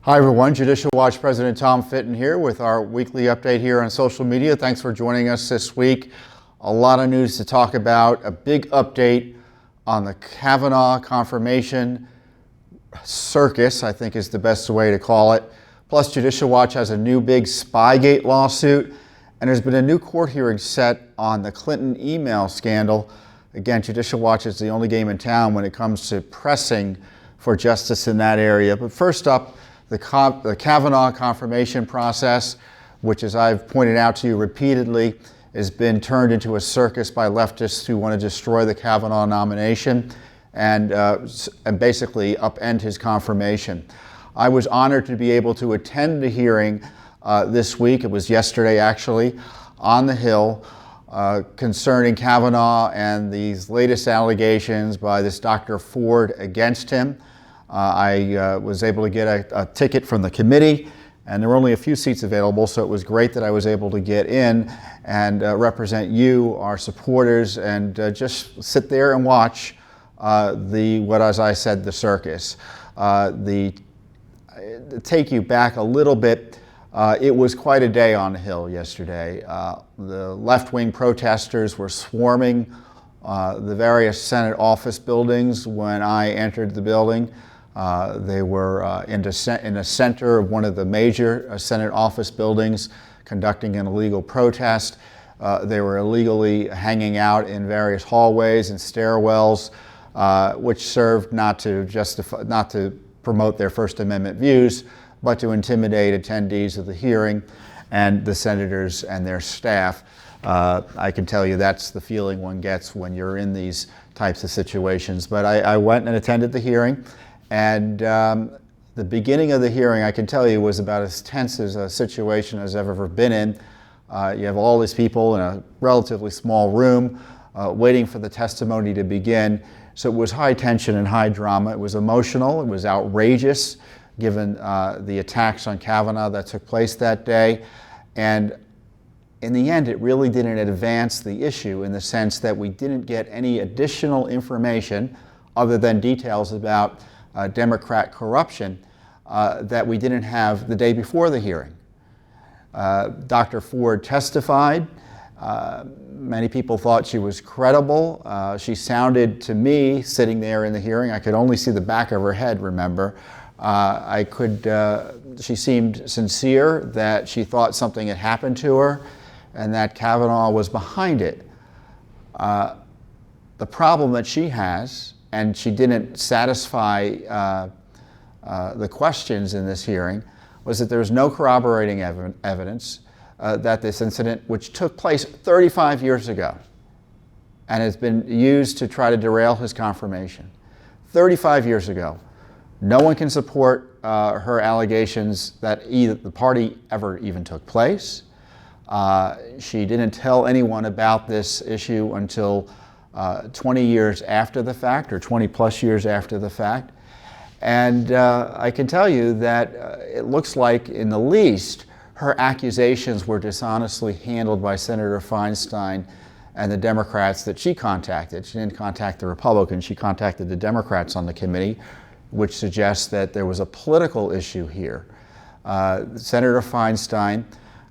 Hi everyone, Judicial Watch President Tom Fitton here with our weekly update here on social media. Thanks for joining us this week. A lot of news to talk about, a big update on the Kavanaugh confirmation circus, I think is the best way to call it. Plus, Judicial Watch has a new big Spygate lawsuit, and there's been a new court hearing set on the Clinton email scandal. Again, Judicial Watch is the only game in town when it comes to pressing for justice in that area. But first up, the Kavanaugh confirmation process, which, as I've pointed out to you repeatedly, has been turned into a circus by leftists who want to destroy the Kavanaugh nomination and basically upend his confirmation. I was honored to be able to attend the hearing this week. It was yesterday, actually, on the Hill concerning Kavanaugh and these latest allegations by this Dr. Ford against him. I was able to get a ticket from the committee, and there were only a few seats available, so it was great that I was able to get in and represent you, our supporters, and just sit there and watch as I said, the circus. To take you back a little bit, it was quite a day on the Hill yesterday. The left-wing protesters were swarming the various Senate office buildings when I entered the building. They were in the center of one of the major Senate office buildings conducting an illegal protest. They were illegally hanging out in various hallways and stairwells, which served not to promote their First Amendment views, but to intimidate attendees of the hearing and the senators and their staff. I can tell you that's the feeling one gets when you're in these types of situations. But I went and attended the hearing. And the beginning of the hearing, I can tell you, was about as tense as a situation as I've ever been in. You have all these people in a relatively small room waiting for the testimony to begin. So it was high tension and high drama. It was emotional. It was outrageous, given the attacks on Kavanaugh that took place that day. And in the end, it really didn't advance the issue in the sense that we didn't get any additional information other than details about Democrat corruption that we didn't have the day before the hearing. Dr. Ford testified. Many people thought she was credible. She sounded to me, sitting there in the hearing, I could only see the back of her head, remember. She seemed sincere that she thought something had happened to her and that Kavanaugh was behind it. The problem that she has, and she didn't satisfy the questions in this hearing, was that there was no corroborating evidence that this incident, which took place 35 years ago and has been used to try to derail his confirmation. 35 years ago. No one can support her allegations that either the party ever even took place. She didn't tell anyone about this issue until 20 years after the fact, or 20 plus years after the fact. And I can tell you that it looks like, in the least, her accusations were dishonestly handled by Senator Feinstein and the Democrats that she contacted. She didn't contact the Republicans, she contacted the Democrats on the committee, which suggests that there was a political issue here. Senator Feinstein,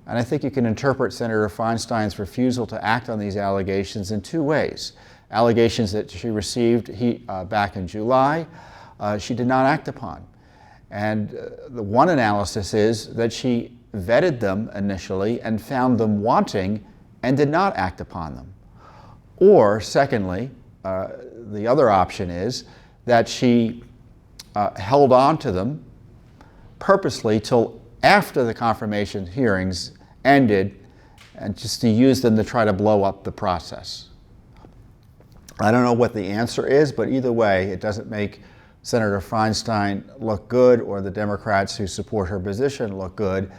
and I think you can interpret Senator Feinstein's refusal to act on these allegations in two ways. Allegations that she received back in July, she did not act upon. And the one analysis is that she vetted them initially and found them wanting and did not act upon them. Or, secondly, the other option is that she held on to them purposely till after the confirmation hearings ended, and just to use them to try to blow up the process. I don't know what the answer is, but either way, it doesn't make Senator Feinstein look good or the Democrats who support her position look good,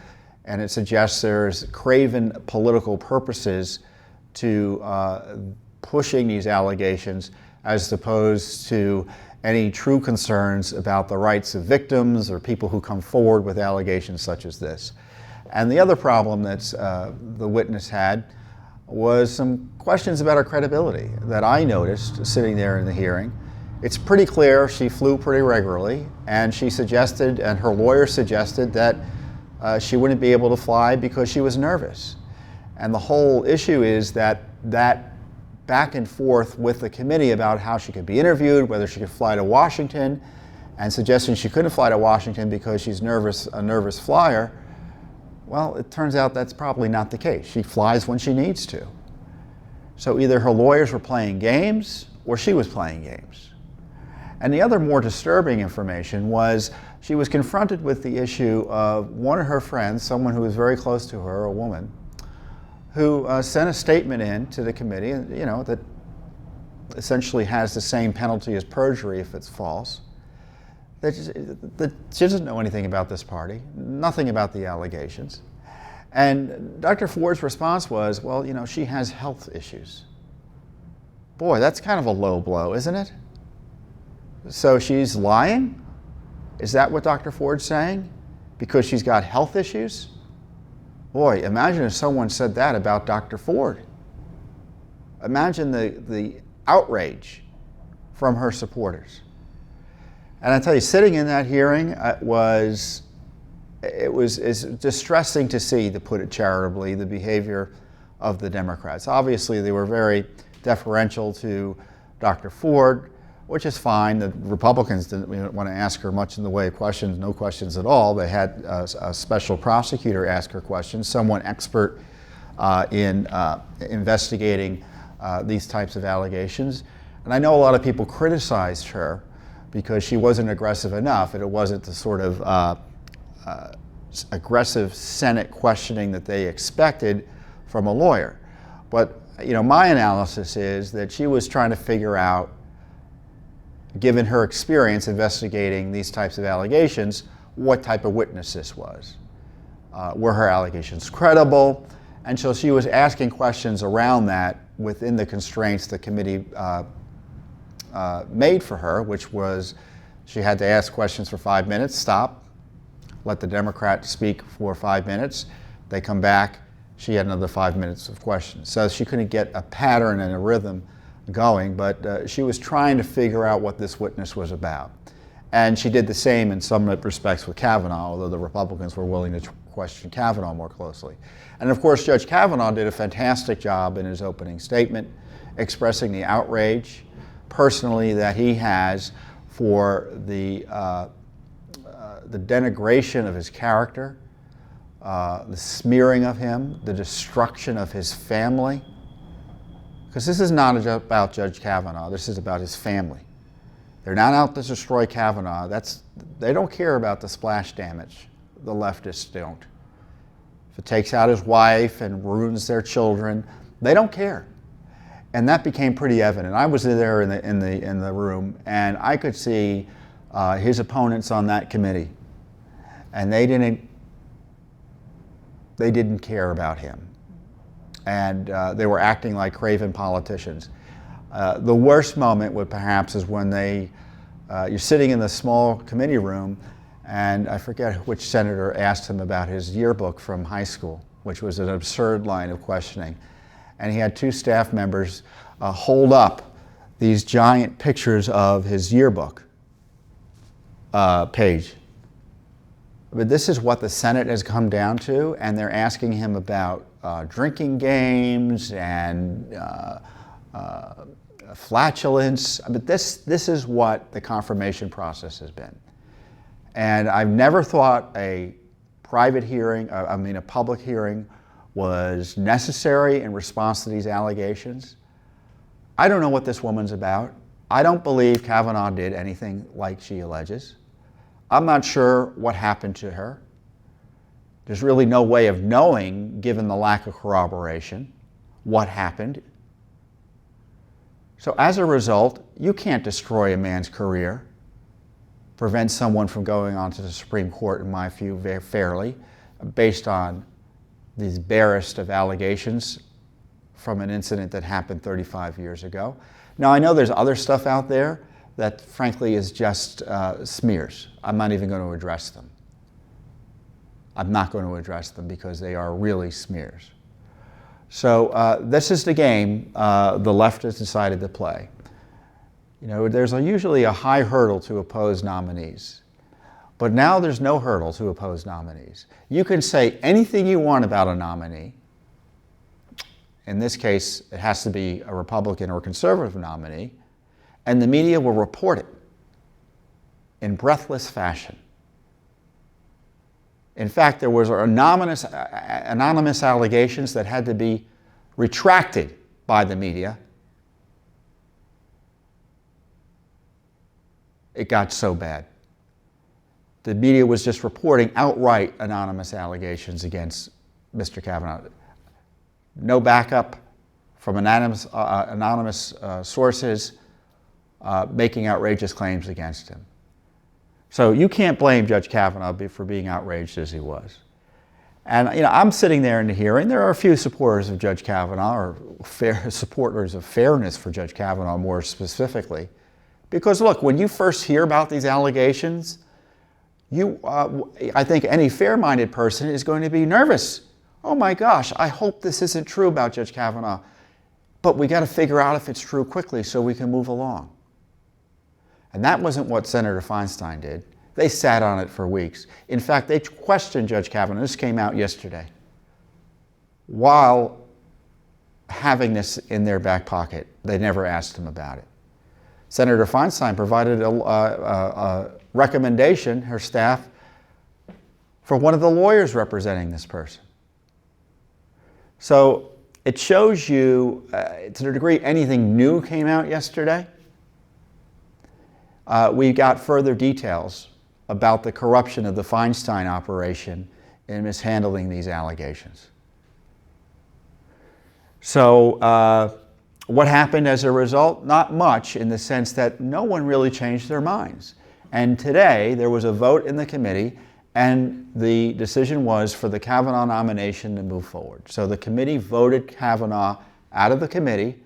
and it suggests there's craven political purposes to pushing these allegations as opposed to any true concerns about the rights of victims or people who come forward with allegations such as this. And the other problem that the witness had was some questions about her credibility that I noticed sitting there in the hearing. It's pretty clear she flew pretty regularly, and she suggested, and her lawyer suggested, that she wouldn't be able to fly because she was nervous. And the whole issue is that back and forth with the committee about how she could be interviewed, whether she could fly to Washington, and suggesting she couldn't fly to Washington because she's a nervous flyer. Well, it turns out that's probably not the case. She flies when she needs to. So either her lawyers were playing games or she was playing games. And the other more disturbing information was she was confronted with the issue of one of her friends, someone who was very close to her, a woman, who sent a statement in to the committee, that essentially has the same penalty as perjury if it's false. That she doesn't know anything about this party, nothing about the allegations. And Dr. Ford's response was, well, she has health issues. Boy, that's kind of a low blow, isn't it? So she's lying? Is that what Dr. Ford's saying? Because she's got health issues? Boy, imagine if someone said that about Dr. Ford. Imagine the outrage from her supporters. And I tell you, sitting in that hearing, it's distressing to see, to put it charitably, the behavior of the Democrats. Obviously, they were very deferential to Dr. Ford, which is fine. The Republicans didn't want to ask her much in the way of questions, no questions at all. They had a special prosecutor ask her questions, someone expert in investigating these types of allegations. And I know a lot of people criticized her because she wasn't aggressive enough, and it wasn't the sort of aggressive Senate questioning that they expected from a lawyer. But my analysis is that she was trying to figure out, given her experience investigating these types of allegations, what type of witness this was. Were her allegations credible? And so she was asking questions around that within the constraints the committee made for her, which was she had to ask questions for 5 minutes, stop, let the Democrat speak for 5 minutes, they come back, she had another 5 minutes of questions. So she couldn't get a pattern and a rhythm going, but she was trying to figure out what this witness was about. And she did the same in some respects with Kavanaugh, although the Republicans were willing to question Kavanaugh more closely. And of course, Judge Kavanaugh did a fantastic job in his opening statement, expressing the outrage personally that he has for the denigration of his character, the smearing of him, the destruction of his family. Because this is not about Judge Kavanaugh, this is about his family. They're not out to destroy Kavanaugh. They don't care about the splash damage. The leftists don't. If it takes out his wife and ruins their children, they don't care. And that became pretty evident. I was there in the room, and I could see his opponents on that committee, and they didn't care about him. And they were acting like craven politicians. The worst moment would perhaps is when you're sitting in the small committee room, and I forget which senator asked him about his yearbook from high school, which was an absurd line of questioning. And he had two staff members hold up these giant pictures of his yearbook page. But this is what the Senate has come down to, and they're asking him about drinking games and flatulence. But this is what the confirmation process has been. And I've never thought a public hearing was necessary in response to these allegations. I don't know what this woman's about. I don't believe Kavanaugh did anything like she alleges. I'm not sure what happened to her. There's really no way of knowing, given the lack of corroboration, what happened. So as a result, you can't destroy a man's career, prevent someone from going on to the Supreme Court, in my view, very fairly, based on these barest of allegations from an incident that happened 35 years ago. Now, I know there's other stuff out there that, frankly, is just smears. I'm not even going to address them. I'm not going to address them because they are really smears. So this is the game the left has decided to play. You know, there's usually a high hurdle to oppose nominees. But now there's no hurdle to oppose nominees. You can say anything you want about a nominee. In this case, it has to be a Republican or conservative nominee, and the media will report it in breathless fashion. In fact, there was anonymous allegations that had to be retracted by the media. It got so bad. The media was just reporting outright anonymous allegations against Mr. Kavanaugh. No backup from anonymous sources making outrageous claims against him. So you can't blame Judge Kavanaugh for being outraged as he was. And you know, I'm sitting there in the hearing. There are a few supporters of Judge Kavanaugh, or supporters of fairness for Judge Kavanaugh more specifically. Because look, when you first hear about these allegations, I think any fair-minded person is going to be nervous. Oh my gosh, I hope this isn't true about Judge Kavanaugh. But we got to figure out if it's true quickly so we can move along. And that wasn't what Senator Feinstein did. They sat on it for weeks. In fact, they questioned Judge Kavanaugh. This came out yesterday. While having this in their back pocket, they never asked him about it. Senator Feinstein provided a recommendation, her staff, for one of the lawyers representing this person. So it shows you, to a degree, anything new came out yesterday. We got further details about the corruption of the Feinstein operation in mishandling these allegations. So what happened as a result? Not much, in the sense that no one really changed their minds. And today there was a vote in the committee, and the decision was for the Kavanaugh nomination to move forward. So the committee voted Kavanaugh out of the committee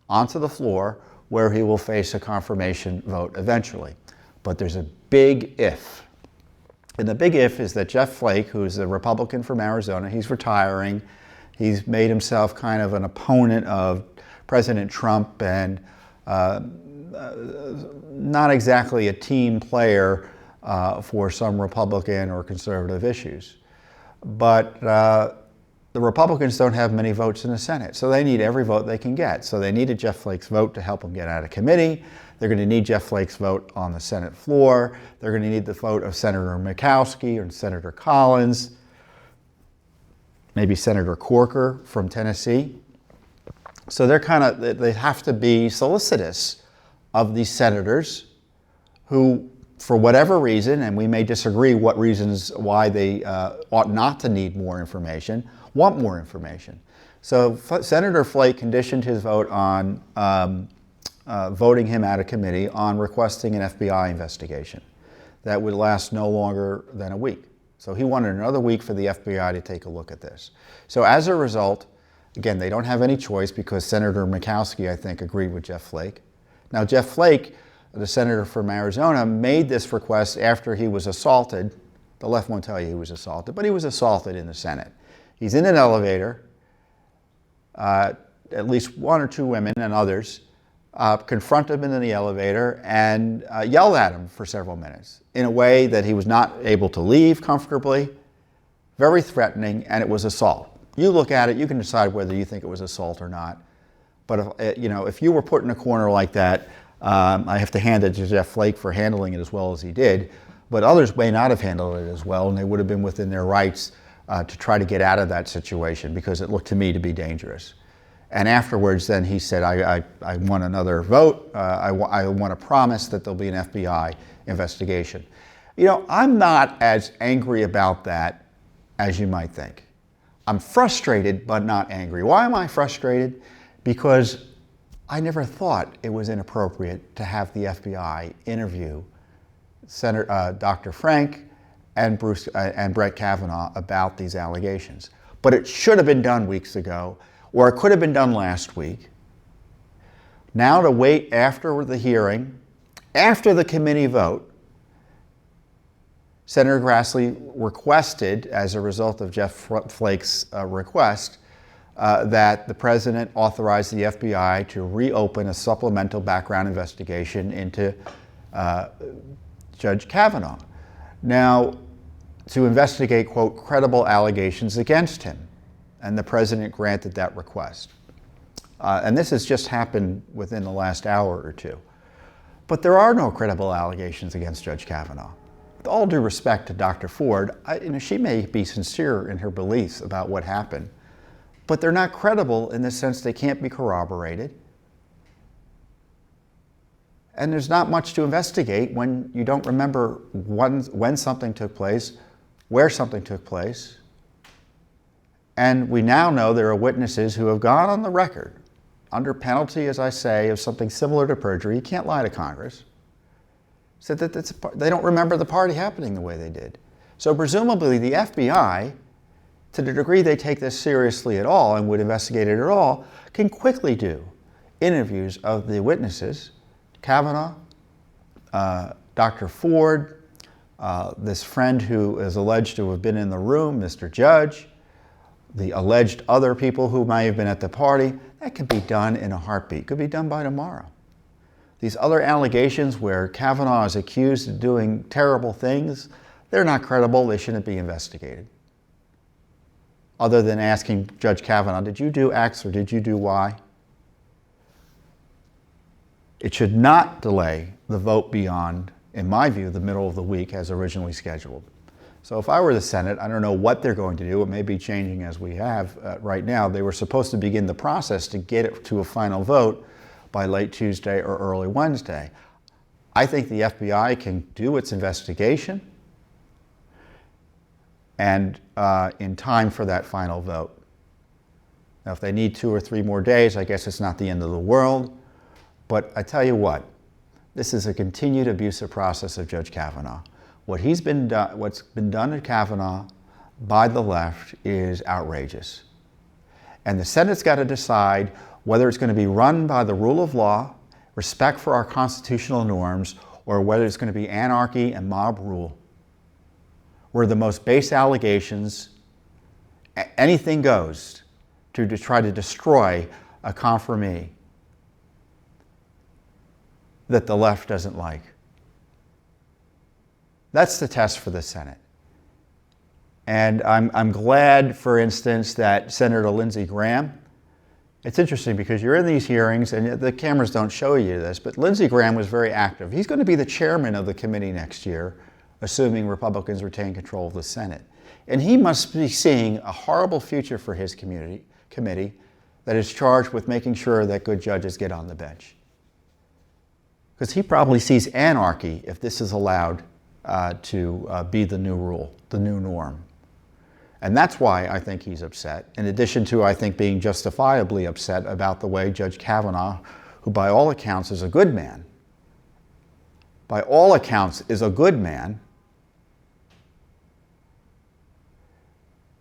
onto the floor, where he will face a confirmation vote eventually. But there's a big if. And the big if is that Jeff Flake, who's a Republican from Arizona, he's retiring. He's made himself kind of an opponent of President Trump, and not exactly a team player for some Republican or conservative issues. But the Republicans don't have many votes in the Senate, so they need every vote they can get. So they needed Jeff Flake's vote to help them get out of committee. They're going to need Jeff Flake's vote on the Senate floor. They're going to need the vote of Senator Murkowski and Senator Collins, maybe Senator Corker from Tennessee. So they have to be solicitous of these senators who, for whatever reason, and we may disagree what reasons why they ought not to need more information, want more information. So Senator Flake conditioned his vote on voting him out of committee on requesting an FBI investigation that would last no longer than a week. So he wanted another week for the FBI to take a look at this. So as a result, again, they don't have any choice because Senator Murkowski, I think, agreed with Jeff Flake. Now, Jeff Flake, the senator from Arizona, made this request after he was assaulted. The left won't tell you he was assaulted, but he was assaulted in the Senate. He's in an elevator. At least one or two women and others confront him in the elevator and yelled at him for several minutes in a way that he was not able to leave comfortably, very threatening, and it was assault. You look at it, you can decide whether you think it was assault or not. But if you were put in a corner like that, I have to hand it to Jeff Flake for handling it as well as he did. But others may not have handled it as well, and they would have been within their rights to try to get out of that situation, because it looked to me to be dangerous. And afterwards, then he said, I want another vote. I want a promise that there'll be an FBI investigation. You know, I'm not as angry about that as you might think. I'm frustrated, but not angry. Why am I frustrated? Because I never thought it was inappropriate to have the FBI interview Dr. Frank and Brett Kavanaugh about these allegations. But it should have been done weeks ago, or it could have been done last week. Now to wait after the hearing, after the committee vote, Senator Grassley requested, as a result of Jeff Flake's request, that the president authorized the FBI to reopen a supplemental background investigation into Judge Kavanaugh. Now, to investigate, quote, credible allegations against him. And the president granted that request. And this has just happened within the last hour or two. But there are no credible allegations against Judge Kavanaugh. With all due respect to Dr. Ford, she may be sincere in her beliefs about what happened, but they're not credible in the sense they can't be corroborated. And there's not much to investigate when you don't remember when something took place, where something took place. And we now know there are witnesses who have gone on the record under penalty, as I say, of something similar to perjury. You can't lie to Congress. Said that they don't remember the party happening the way they did. So presumably the FBI, to the degree they take this seriously at all and would investigate it at all, can quickly do interviews of the witnesses, Kavanaugh, Dr. Ford, this friend who is alleged to have been in the room, Mr. Judge, the alleged other people who may have been at the party. That can be done in a heartbeat. Could be done by tomorrow. These other allegations where Kavanaugh is accused of doing terrible things, they're not credible. They shouldn't be investigated. Other than asking Judge Kavanaugh, did you do X or did you do Y? It should not delay the vote beyond, in my view, the middle of the week as originally scheduled. So if I were the Senate, I don't know what they're going to do. It may be changing as we have right now. They were supposed to begin the process to get it to a final vote by late Tuesday or early Wednesday. I think the FBI can do its investigation and in time for that final vote. Now, if they need 2 or 3 more days, I guess it's not the end of the world. But I tell you what, this is a continued abusive process of Judge Kavanaugh. What's been done to Kavanaugh by the left is outrageous. And the Senate's got to decide whether it's going to be run by the rule of law, respect for our constitutional norms, or whether it's going to be anarchy and mob rule, where the most base allegations, anything goes to try to destroy a confirmee that the left doesn't like. That's the test for the Senate. And I'm glad, for instance, that Senator Lindsey Graham, it's interesting because you're in these hearings and the cameras don't show you this, but Lindsey Graham was very active. He's going to be the chairman of the committee next year, assuming Republicans retain control of the Senate. And he must be seeing a horrible future for his committee that is charged with making sure that good judges get on the bench. Because he probably sees anarchy if this is allowed to be the new rule, the new norm. And that's why I think he's upset, in addition to, I think, being justifiably upset about the way Judge Kavanaugh, who by all accounts is a good man, by all accounts is a good man,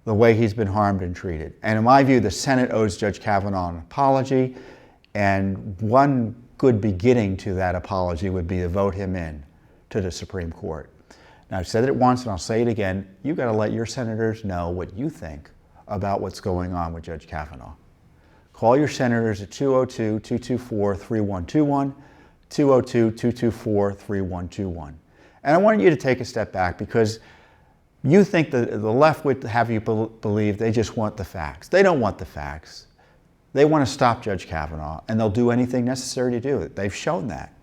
the way he's been harmed and treated. And in my view, the Senate owes Judge Kavanaugh an apology, and one good beginning to that apology would be to vote him in to the Supreme Court. Now, I've said it once and I'll say it again. You've got to let your senators know what you think about what's going on with Judge Kavanaugh. Call your senators at 202-224-3121, 202-224-3121. And I want you to take a step back because you think that the left would have you believe they just want the facts. They don't want the facts. They want to stop Judge Kavanaugh, and they'll do anything necessary to do it. They've shown that.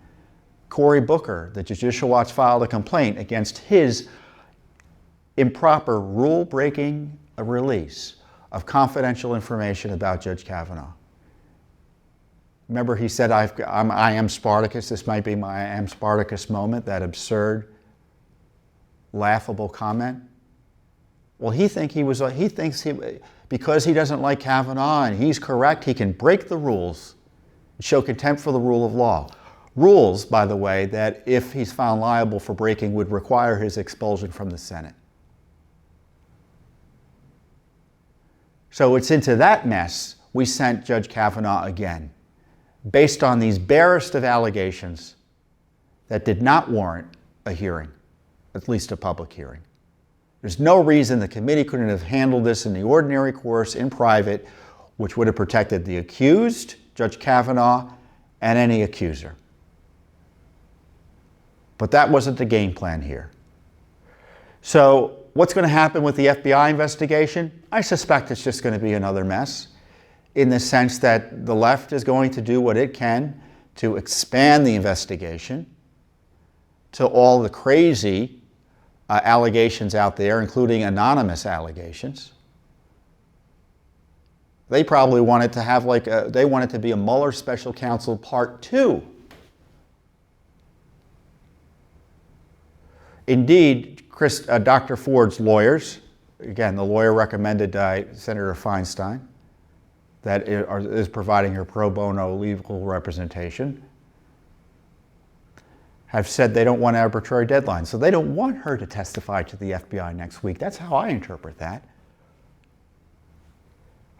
Cory Booker, the Judicial Watch, filed a complaint against his improper rule-breaking release of confidential information about Judge Kavanaugh. Remember, he said, I am Spartacus. This might be my I am Spartacus moment, that absurd, laughable comment. Well, because he doesn't like Kavanaugh and he's correct, he can break the rules and show contempt for the rule of law. Rules, by the way, that if he's found liable for breaking would require his expulsion from the Senate. So it's into that mess we sent Judge Kavanaugh again, based on these barest of allegations that did not warrant a hearing, at least a public hearing. There's no reason the committee couldn't have handled this in the ordinary course, in private, which would have protected the accused, Judge Kavanaugh, and any accuser. But that wasn't the game plan here. So what's going to happen with the FBI investigation? I suspect it's just going to be another mess, in the sense that the left is going to do what it can to expand the investigation to all the crazy allegations out there, including anonymous allegations. They probably wanted to have they want it to be a Mueller Special Counsel Part 2. Indeed, Dr. Ford's lawyers, again, the lawyer recommended by Senator Feinstein, that is providing her pro bono legal representation, have said they don't want arbitrary deadlines. So they don't want her to testify to the FBI next week. That's how I interpret that.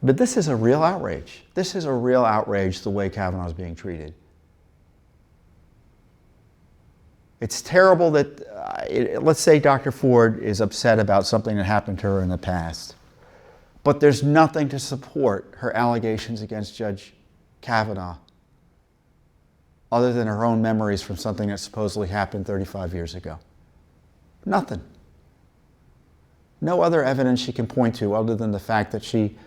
But this is a real outrage. This is a real outrage, the way Kavanaugh is being treated. It's terrible that, let's say Dr. Ford is upset about something that happened to her in the past, but there's nothing to support her allegations against Judge Kavanaugh other than her own memories from something that supposedly happened 35 years ago. Nothing. No other evidence she can point to other than the fact that she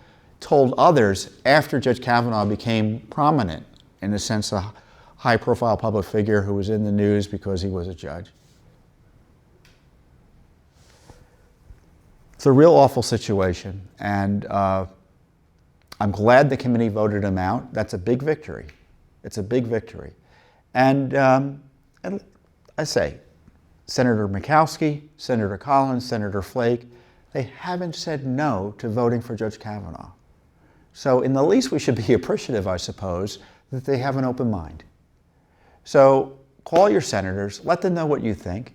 told others after Judge Kavanaugh became prominent, in the sense a high-profile public figure who was in the news because he was a judge. It's a real awful situation, and I'm glad the committee voted him out. That's a big victory. It's a big victory. And I say, Senator Murkowski, Senator Collins, Senator Flake, they haven't said no to voting for Judge Kavanaugh. So in the least, we should be appreciative, I suppose, that they have an open mind. So call your senators, let them know what you think.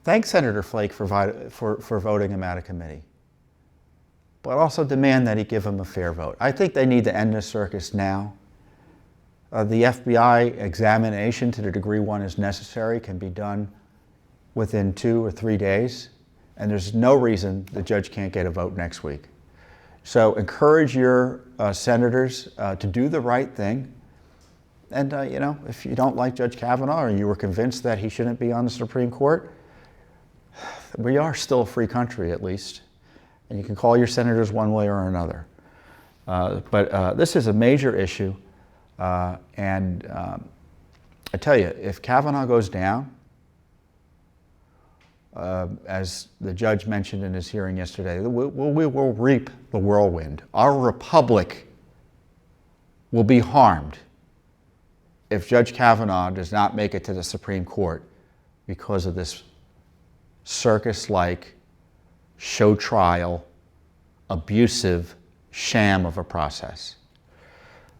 Thank Senator Flake for voting him out of committee, but also demand that he give him a fair vote. I think they need to end this circus now. The FBI examination, to the degree one is necessary, can be done within 2 or 3 days, and there's no reason the judge can't get a vote next week. So encourage your senators to do the right thing. And if you don't like Judge Kavanaugh, or you were convinced that he shouldn't be on the Supreme Court, we are still a free country, at least. And you can call your senators one way or another. But this is a major issue. And I tell you, if Kavanaugh goes down, as the judge mentioned in his hearing yesterday, we will reap the whirlwind. Our republic will be harmed if Judge Kavanaugh does not make it to the Supreme Court because of this circus-like, show trial, abusive sham of a process.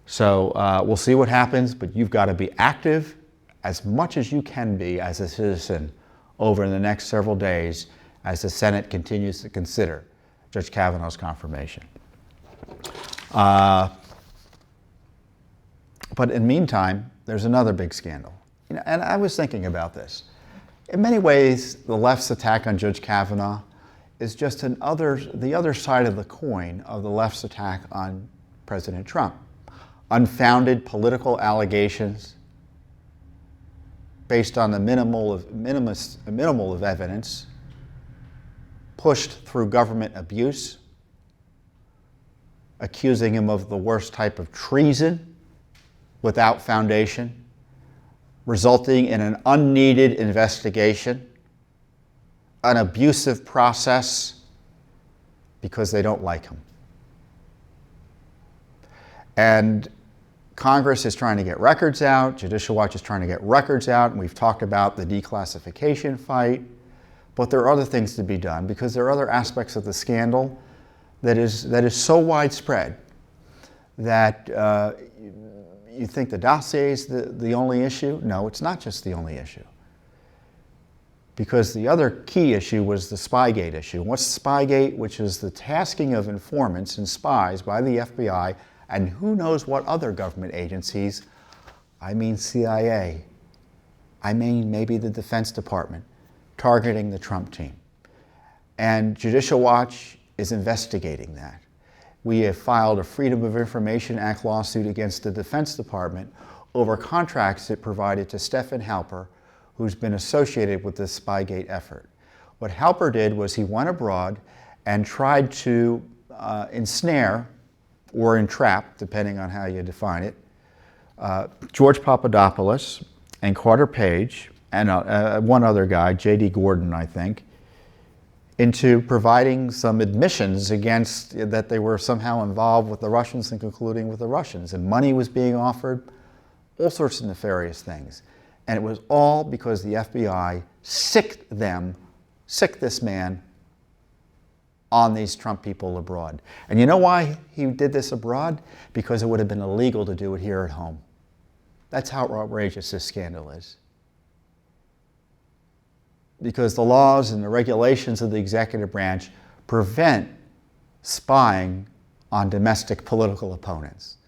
So we'll see what happens, but you've got to be active as much as you can be as a citizen over the next several days as the Senate continues to consider Judge Kavanaugh's confirmation. But in the meantime, there's another big scandal. And I was thinking about this. In many ways, the left's attack on Judge Kavanaugh is just the other side of the coin of the left's attack on President Trump. Unfounded political allegations based on the minimal of evidence, pushed through government abuse, accusing him of the worst type of treason without foundation, resulting in an unneeded investigation, an abusive process because they don't like him. And Congress is trying to get records out, Judicial Watch is trying to get records out, and we've talked about the declassification fight, but there are other things to be done because there are other aspects of the scandal that is so widespread that you think the dossier is the only issue? No, it's not just the only issue. Because the other key issue was the Spygate issue. What's Spygate? Which is the tasking of informants and spies by the FBI and who knows what other government agencies, I mean CIA, I mean maybe the Defense Department, targeting the Trump team. And Judicial Watch is investigating that. we have filed a Freedom of Information Act lawsuit against the Defense Department over contracts it provided to Stephen Halper, who's been associated with this Spygate effort. What Halper did was he went abroad and tried to ensnare or entrap, depending on how you define it, George Papadopoulos and Carter Page and one other guy, J.D. Gordon, I think, into providing some admissions against that they were somehow involved with the Russians and concluding with the Russians. And money was being offered, all sorts of nefarious things. And it was all because the FBI sicked this man on these Trump people abroad. And you know why he did this abroad? Because it would have been illegal to do it here at home. That's how outrageous this scandal is. Because the laws and the regulations of the executive branch prevent spying on domestic political opponents.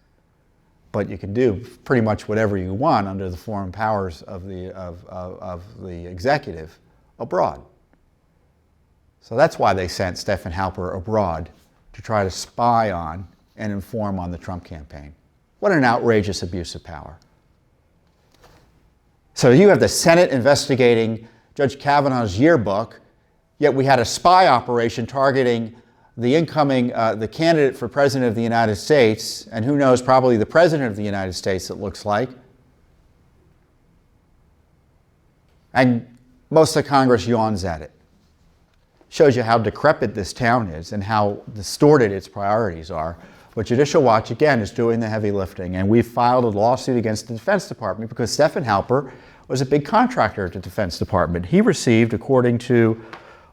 But you can do pretty much whatever you want under the foreign powers of the executive abroad. So that's why they sent Stephen Halper abroad to try to spy on and inform on the Trump campaign. What an outrageous abuse of power. So you have the Senate investigating Judge Kavanaugh's yearbook, yet we had a spy operation targeting the incoming, the candidate for President of the United States, and who knows, probably the President of the United States, it looks like. And most of Congress yawns at it. Shows you how decrepit this town is and how distorted its priorities are. But Judicial Watch, again, is doing the heavy lifting. And we've filed a lawsuit against the Defense Department because Stephen Halper was a big contractor at the Defense Department. He received, according to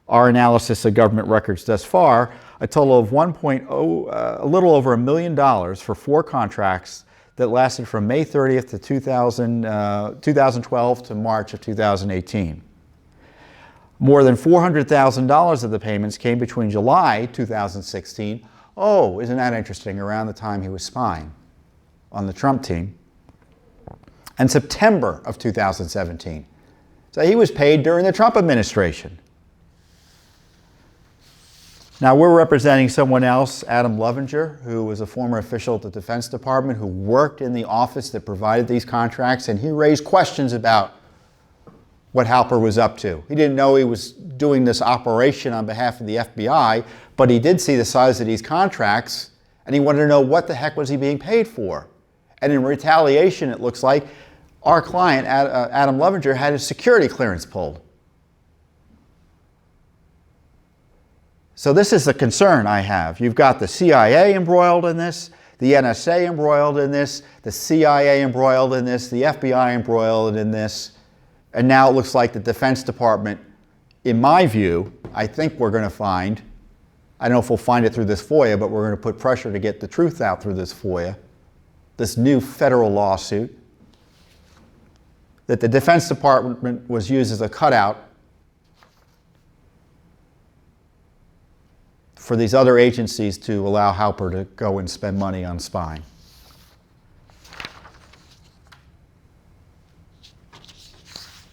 our analysis of government records thus far, a total of a little over $1 million for 4 contracts that lasted from May 30th to 2012 to March of 2018. More than $400,000 of the payments came between July 2016, oh, isn't that interesting, around the time he was spying on the Trump team, and September of 2017. So he was paid during the Trump administration. Now we're representing someone else, Adam Lovinger, who was a former official at the Defense Department who worked in the office that provided these contracts, and he raised questions about what Halper was up to. He didn't know he was doing this operation on behalf of the FBI, but he did see the size of these contracts, and he wanted to know what the heck was he being paid for. And in retaliation, it looks like, our client, Adam Lovinger, had his security clearance pulled. So this is the concern I have. You've got the CIA embroiled in this, the NSA embroiled in this, the CIA embroiled in this, the FBI embroiled in this, and now it looks like the Defense Department, in my view, I think we're going to find, I don't know if we'll find it through this FOIA, but we're going to put pressure to get the truth out through this FOIA, this new federal lawsuit, that the Defense Department was used as a cutout for these other agencies to allow Halper to go and spend money on spying.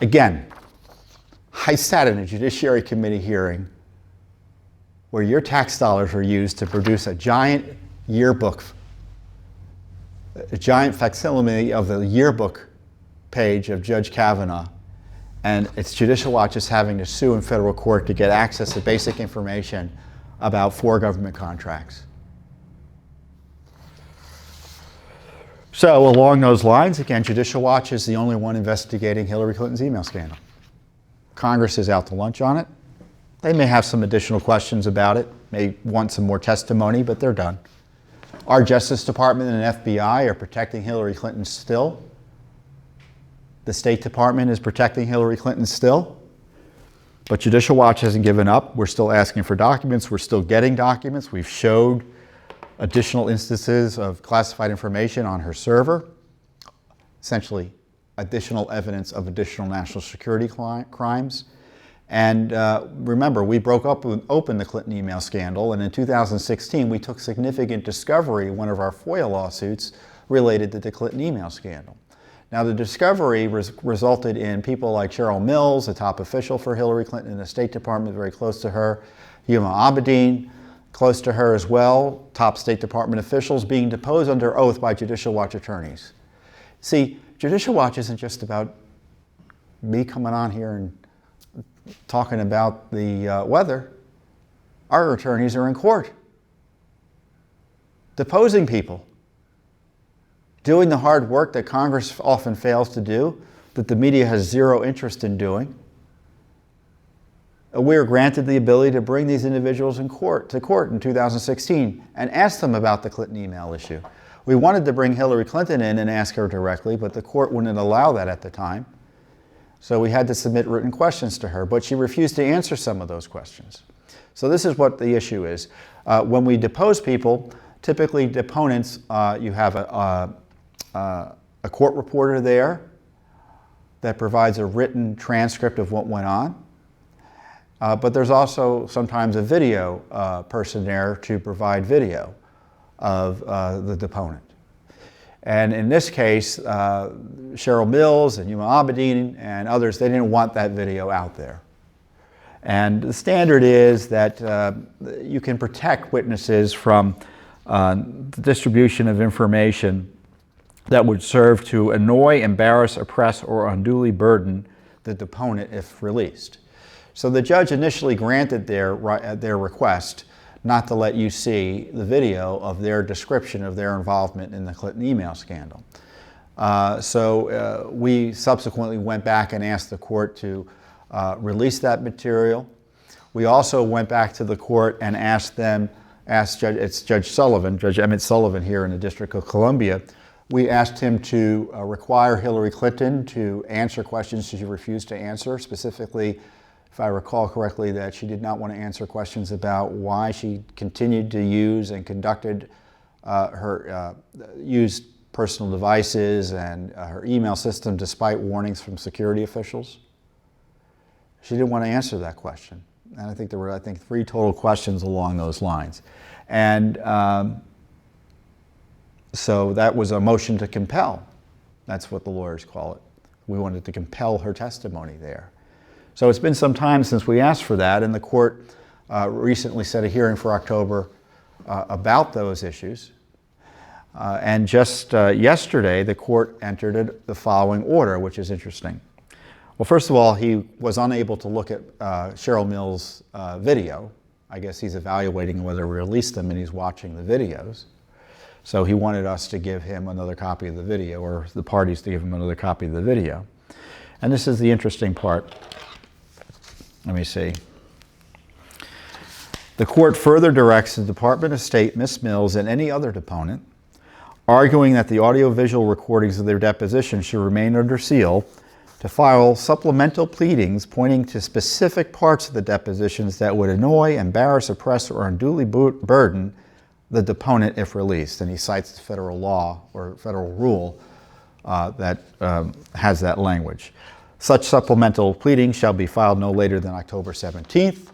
Again, I sat in a Judiciary Committee hearing where your tax dollars were used to produce a giant yearbook, a giant facsimile of the yearbook page of Judge Kavanaugh, and it's Judicial Watch is having to sue in federal court to get access to basic information about 4 government contracts. So along those lines, again, Judicial Watch is the only one investigating Hillary Clinton's email scandal. Congress is out to lunch on it. They may have some additional questions about it, may want some more testimony, but they're done. Our Justice Department and FBI are protecting Hillary Clinton still. The State Department is protecting Hillary Clinton still. But Judicial Watch hasn't given up. We're still asking for documents. We're still getting documents. We've showed additional instances of classified information on her server, essentially additional evidence of additional national security crimes. And remember, we broke open the Clinton email scandal, and in 2016 we took significant discovery in one of our FOIA lawsuits related to the Clinton email scandal. Now, the discovery resulted in people like Cheryl Mills, a top official for Hillary Clinton in the State Department, very close to her, Huma Abedin, Close to her as well, top State Department officials being deposed under oath by Judicial Watch attorneys. See, Judicial Watch isn't just about me coming on here and talking about the weather. Our attorneys are in court, deposing people, doing the hard work that Congress often fails to do, that the media has zero interest in doing. We were granted the ability to bring these individuals to court in 2016 and ask them about the Clinton email issue. We wanted to bring Hillary Clinton in and ask her directly, but the court wouldn't allow that at the time. So we had to submit written questions to her, but she refused to answer some of those questions. So this is what the issue is. When we depose people, typically deponents, you have a court reporter there that provides a written transcript of what went on. But there's also sometimes a video person there to provide video of the deponent. And in this case, Cheryl Mills and Yuma Abedin and others, they didn't want that video out there. And the standard is that you can protect witnesses from the distribution of information that would serve to annoy, embarrass, oppress, or unduly burden the deponent if released. So the judge initially granted their request not to let you see the video of their description of their involvement in the Clinton email scandal. So we subsequently went back and asked the court to release that material. We also went back to the court and asked Judge Sullivan, Judge Emmett Sullivan here in the District of Columbia, we asked him to require Hillary Clinton to answer questions she refused to answer, specifically, if I recall correctly, that she did not want to answer questions about why she continued to use and conducted used personal devices and her email system despite warnings from security officials. She didn't want to answer that question. And I think there were, 3 total questions along those lines. And so that was a motion to compel. That's what the lawyers call it. We wanted to compel her testimony there. So it's been some time since we asked for that, and the court recently set a hearing for October about those issues. And just yesterday, the court entered the following order, which is interesting. Well, first of all, he was unable to look at Cheryl Mills' video. I guess he's evaluating whether to release them, and he's watching the videos. So he wanted us to give him another copy of the video, or the parties to give him another copy of the video. And this is the interesting part. Let me see. The court further directs the Department of State, Ms. Mills, and any other deponent, arguing that the audiovisual recordings of their deposition should remain under seal, to file supplemental pleadings pointing to specific parts of the depositions that would annoy, embarrass, oppress, or unduly burden the deponent if released. And he cites the federal law or federal rule that has that language. Such supplemental pleadings shall be filed no later than October 17th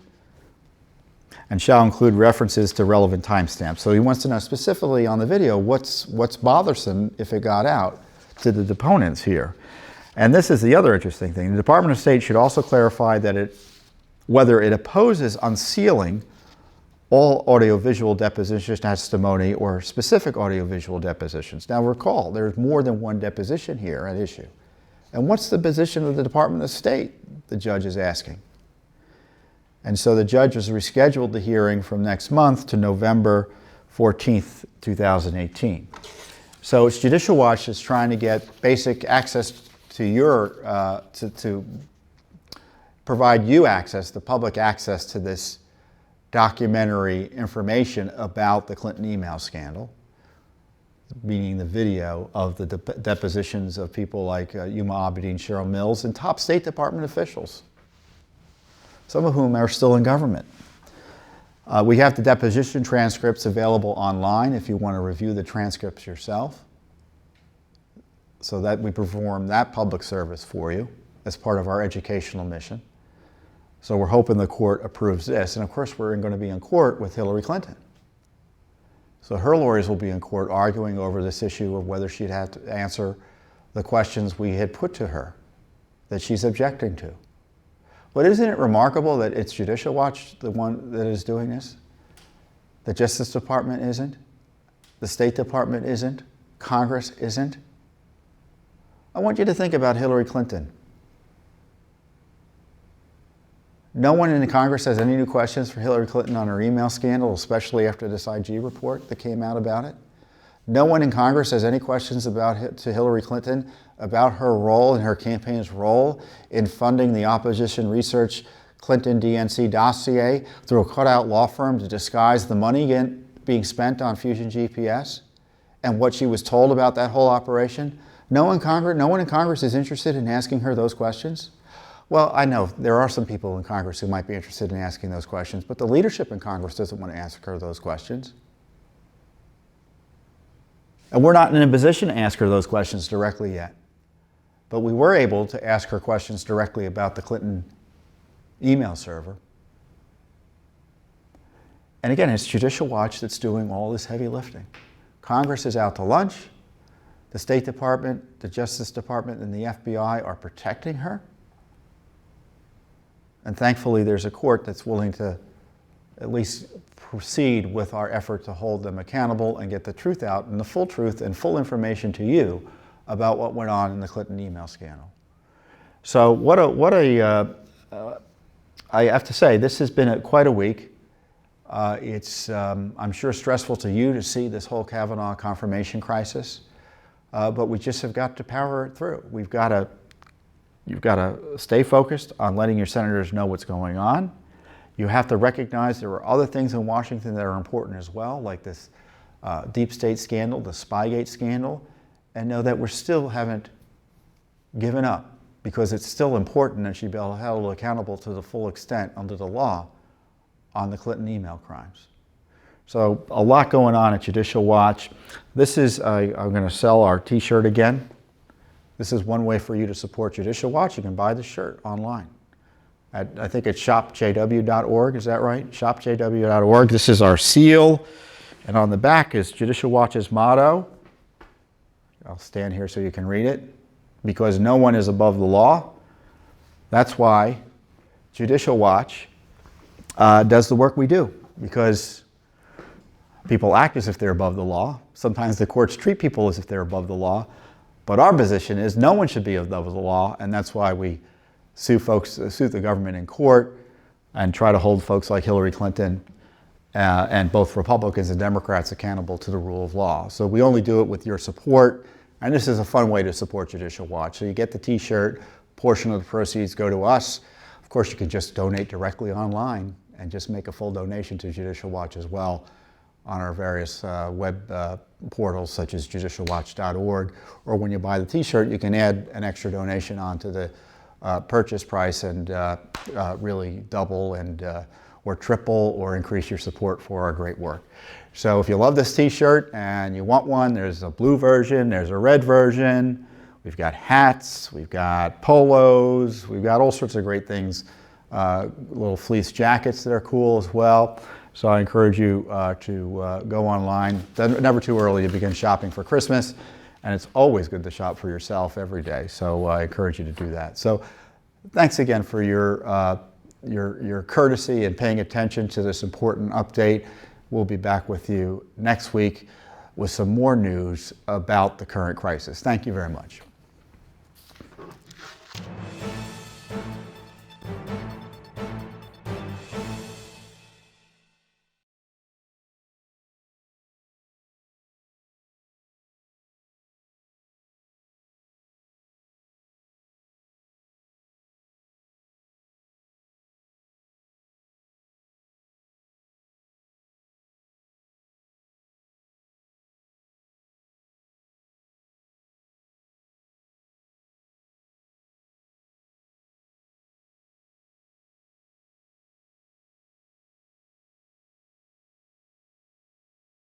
and shall include references to relevant timestamps. So he wants to know specifically on the video what's bothersome if it got out to the deponents here. And this is the other interesting thing. The Department of State should also clarify that whether it opposes unsealing all audiovisual deposition testimony or specific audiovisual depositions. Now recall, there's more than one deposition here at issue. And what's the position of the Department of State, the judge is asking? And so the judge has rescheduled the hearing from next month to November 14th, 2018. So it's Judicial Watch is trying to get basic access to to provide you access, the public access to this documentary information about the Clinton email scandal, meaning the video of the depositions of people like Yuma Abedin, Cheryl Mills, and top State Department officials, some of whom are still in government. We have the deposition transcripts available online if you want to review the transcripts yourself, so that we perform that public service for you as part of our educational mission. So we're hoping the court approves this. And of course, we're going to be in court with Hillary Clinton. So her lawyers will be in court arguing over this issue of whether she'd have to answer the questions we had put to her that she's objecting to. But isn't it remarkable that it's Judicial Watch, the one that is doing this? The Justice Department isn't. The State Department isn't. Congress isn't. I want you to think about Hillary Clinton. No one in the Congress has any new questions for Hillary Clinton on her email scandal, especially after this IG report that came out about it. No one in Congress has any questions to Hillary Clinton about her role and her campaign's role in funding the opposition research Clinton DNC dossier through a cutout law firm to disguise the money being spent on Fusion GPS and what she was told about that whole operation. No one in Congress is interested in asking her those questions. Well, I know there are some people in Congress who might be interested in asking those questions, but the leadership in Congress doesn't want to ask her those questions. And we're not in a position to ask her those questions directly yet. But we were able to ask her questions directly about the Clinton email server. And again, it's Judicial Watch that's doing all this heavy lifting. Congress is out to lunch. The State Department, the Justice Department, and the FBI are protecting her. And thankfully, there's a court that's willing to at least proceed with our effort to hold them accountable and get the truth out and the full truth and full information to you about what went on in the Clinton email scandal. So I have to say, this has been quite a week. It's, I'm sure, stressful to you to see this whole Kavanaugh confirmation crisis, but we just have got to power it through. You've got to stay focused on letting your senators know what's going on. You have to recognize there are other things in Washington that are important as well, like this deep state scandal, the Spygate scandal, and know that we still haven't given up, because it's still important that she be held accountable to the full extent under the law on the Clinton email crimes. So a lot going on at Judicial Watch. This is, I'm going to sell our t-shirt again. This is one way for you to support Judicial Watch. You can buy the shirt online. I think it's shopjw.org, is that right? Shopjw.org. This is our seal, and on the back is Judicial Watch's motto. I'll stand here so you can read it. Because no one is above the law. That's why Judicial Watch does the work we do, because people act as if they're above the law. Sometimes the courts treat people as if they're above the law. But our position is no one should be above the law, and that's why we sue the government in court and try to hold folks like Hillary Clinton and both Republicans and Democrats accountable to the rule of law. So we only do it with your support, and this is a fun way to support Judicial Watch. So you get the t-shirt, portion of the proceeds go to us. Of course, you can just donate directly online and just make a full donation to Judicial Watch as well on our various web portals such as judicialwatch.org, or when you buy the t-shirt, you can add an extra donation onto the purchase price and really double and or triple or increase your support for our great work. So if you love this t-shirt and you want one, there's a blue version, there's a red version, we've got hats, we've got polos, we've got all sorts of great things, little fleece jackets that are cool as well. So I encourage you to go online. It's never too early to begin shopping for Christmas, and it's always good to shop for yourself every day. So I encourage you to do that. So thanks again for your courtesy and paying attention to this important update. We'll be back with you next week with some more news about the current crisis. Thank you very much.